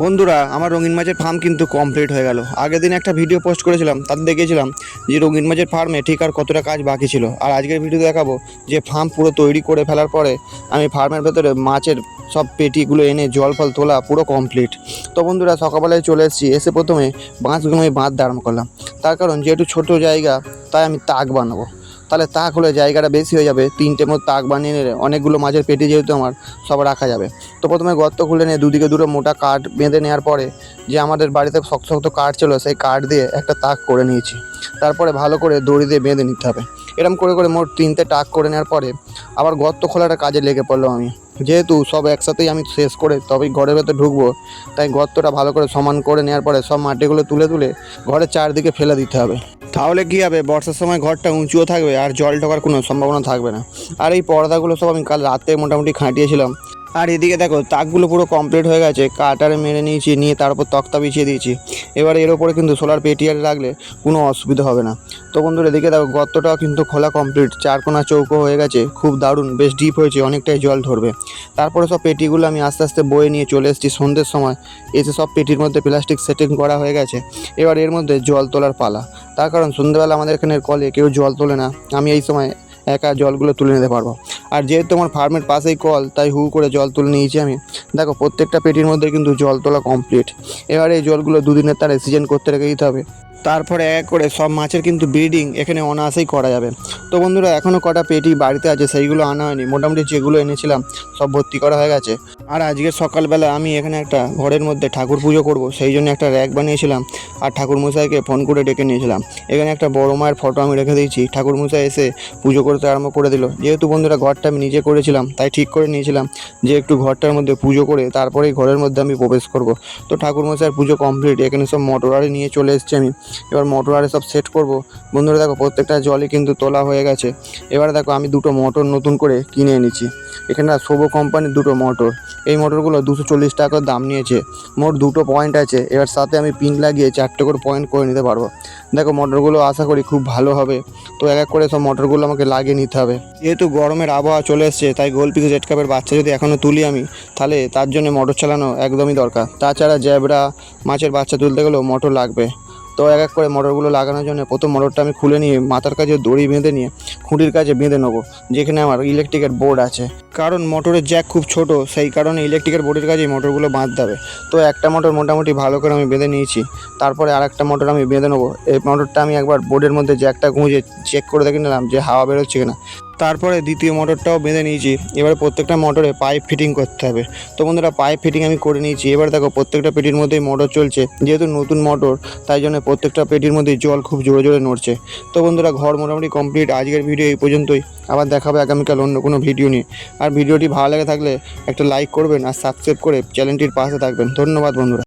বন্ধুরা, আমার রঙিন মাছের ফার্ম কিন্তু কমপ্লিট হয়ে গেল। আগের দিন একটা ভিডিও পোস্ট করেছিলাম, তাতে দেখিয়েছিলাম যে রঙিন মাছের ফার্মে ঠিক আর কতটা কাজ বাকি ছিল। আর আজকের ভিডিও দেখাবো যে ফার্ম পুরো তৈরি করে ফেলার পরে আমি ফার্মের ভেতরে মাছের সব পেটিগুলো এনে জল ফল তোলা পুরো কমপ্লিট। তো বন্ধুরা, সকালবেলায় চলে এসেছি। এসে প্রথমে বাঁশগুলো আমি বাঁধতে আরম্ভ করলাম। তার কারণ যেহেতু ছোটো জায়গা, তাই আমি তাক বানাবো। তাহলে তাক হলে জায়গাটা বেশি হয়ে যাবে। 3টে মতো তাক বানিয়ে নিলে অনেকগুলো মাছের পেটি যেহেতু আমার সব রাখা যাবে। তো প্রথমে গর্ত খুলে নিয়ে দুদিকে দুটো মোটা কাঠ বেঁধে নেওয়ার পরে যে আমাদের বাড়িতে শক্ত শক্ত কাঠ ছিল, সেই কাঠ দিয়ে একটা তাক করে নিয়েছি। তারপরে ভালো করে দড়ি দিয়ে বেঁধে নিতে হবে। এরকম করে করে মোট 3টে টাক করে নেওয়ার পরে আবার গর্ত খোলাটা কাজে লেগে পড়লো আমি। যেহেতু সব একসাথেই আমি শেষ করে তবেই ঘরের ভেতর ঢুকবো, তাই গর্তটা ভালো করে সমান করে নেওয়ার পরে সব মাটিগুলো তুলে তুলে ঘরের চারদিকে ফেলে দিতে হবে। তাহলে কী হবে, বর্ষার সময় ঘরটা উঁচুও থাকবে আর জল ঢোকার কোনো সম্ভাবনা থাকবে না। আর এই পর্দাগুলো সব আমি কাল রাতে মোটামুটি খাটিয়েছিলাম। আর এদিকে দেখো, তাকগুলো পুরো কমপ্লিট হয়ে গেছে। কাটারে মেরে নিয়েছি, নিয়ে তার উপর তক্তা বিছিয়ে দিয়েছি। এবার এর ওপরে কিন্তু সোলার পেটিয়ার রাখলে কোনো অসুবিধা হবে না। তো বন্ধুরা, এদিকে দেখো, গর্তটাও কিন্তু খোলা কমপ্লিট। চারকোনা চৌকো হয়ে গেছে, খুব দারুণ, বেশ ডিপ হয়েছে, অনেকটাই জল ধরবে। তারপরে সব পেটিগুলো আমি আস্তে আস্তে বয়ে নিয়ে চলে এসেছি সন্ধ্যের সময়। এসে সব পেটির মধ্যে প্লাস্টিক সেটিং করা হয়ে গেছে। এবার এর মধ্যে জল তোলার পালা। তার কারণ সন্ধ্যেবেলা আমাদের এখানের কলে কেউ জল তোলে না, আমি এই সময় একা জলগুলো তুলে নিতে পারবো। আর যেহেতু আমার ফার্মের পাশেই কল, তাই হু করে জল তুলে নিয়েছি আমি। দেখো, প্রত্যেকটা পেটির মধ্যে কিন্তু জল তোলা কমপ্লিট। এবার এই জলগুলো দুদিনের তারে সিজন করতে রেখে দিতে হবে। তারপরে এক করে সব মাছের কিন্তু ব্রিডিং এখানে অনায়াসেই করা যাবে। তো বন্ধুরা, এখনও কটা পেটি বাড়িতে আছে, সেইগুলো আনা হয়নি। মোটামুটি যেগুলো এনেছিলাম সব ভর্তি করা হয়ে গেছে। আর আজকে সকালবেলা আমি এখানে একটা ঘরের মধ্যে ঠাকুর পুজো করব, সেই জন্য একটা র্যাক বানিয়েছিলাম। আর ঠাকুরমশাইকে ফোন করে ডেকে নিয়েছিলাম। এখানে একটা বড় মায়ের ফটো আমি রেখে দিয়েছি। ঠাকুরমশাই এসে পুজো করতে আরম্ভ করে দিল। যেহেতু বন্ধুরা ঘরটা আমি নিজে করেছিলাম, তাই ঠিক করে নিয়েছিলাম যে একটু ঘরটার মধ্যে পুজো করে তারপরেই ঘরের মধ্যে আমি প্রবেশ করব। তো ঠাকুরমশাইয়ের পুজো কমপ্লিট। এখানে সব মোটর আরে নিয়ে চলে এসেছি আমি। এবার মোটর আরে সব সেট করব। বন্ধুরা দেখো, প্রত্যেকটা জলই কিন্তু তোলা হয়ে গেছে। এবার দেখো, আমি দুটো মোটর নতুন করে কিনে এনেছি। এখানে সোবো কোম্পানির দুটো মোটর। এই মোটরগুলো 240 টাকা দাম নিয়েছে। মোট দুটো পয়েন্ট আছে। এবার সাথে আমি পিন লাগিয়ে 4টে করে পয়েন্ট করে নিতে পারবো। দেখো, মোটরগুলো আশা করি খুব ভালো হবে। তো এক এক করে সব মোটরগুলো আমাকে লাগিয়ে নিতে হবে। যেহেতু গরমের আবহাওয়া চলে এসছে, তাই গোলপিস রেড কাপের বাচ্চা যদি এখনও তুলি আমি, তাহলে তার জন্য মোটর চালানো একদমই দরকার। তাছাড়া জ্যাবরা মাছের বাচ্চা তুলতে গেলেও মোটর লাগবে। তো এক এক করে মোটরগুলো লাগানোর জন্য প্রথম মোটরটা আমি খুলে নিয়ে মাথার কাছে দড়ি বেঁধে নিয়ে খুঁটির কাছে বেঁধে নেবো, যেখানে আমার ইলেকট্রিকের বোর্ড আছে। কারণ মোটরের জ্যাক খুব ছোট, সেই কারণে ইলেকট্রিকের বোর্ডের কাছেই মোটরগুলো বাঁধতে হবে। তো একটা মোটর মোটামুটি ভালো করে আমি বেঁধে নিয়েছি। তারপরে আরেকটা মোটর আমি বেঁধে নেবো। এই মোটরটা আমি একবার বোর্ডের মধ্যে জ্যাকটা গুঁজে চেক করে দেখে নিলাম যে হাওয়া বেরোচ্ছে কিনা। তারপরে দ্বিতীয় মোটরটাও বেঁধে নিয়েছি। এবার প্রত্যেকটা মোটরে পাইপ ফিটিং করতে হবে। তো বন্ধুরা, পাইপ ফিটিং আমি করে নিয়েছি। এবার দেখো, প্রত্যেকটা পেটির মধ্যেই মোটর চলছে। যেহেতু নতুন মোটর, তাই জন্য প্রত্যেকটা পেটির মধ্যেই জল খুব জোরে জোরে নড়ছে। তো বন্ধুরা, ঘর মোটামুটি কমপ্লিট। আজকের ভিডিও এই পর্যন্তই। আবার দেখাবে আগামীকাল অন্য কোনো ভিডিও নিয়ে। আর ভিডিওটি ভালো লেগে থাকলে একটা লাইক করবেন আর সাবস্ক্রাইব করে চ্যানেলটির পাশে থাকবেন। ধন্যবাদ বন্ধুরা।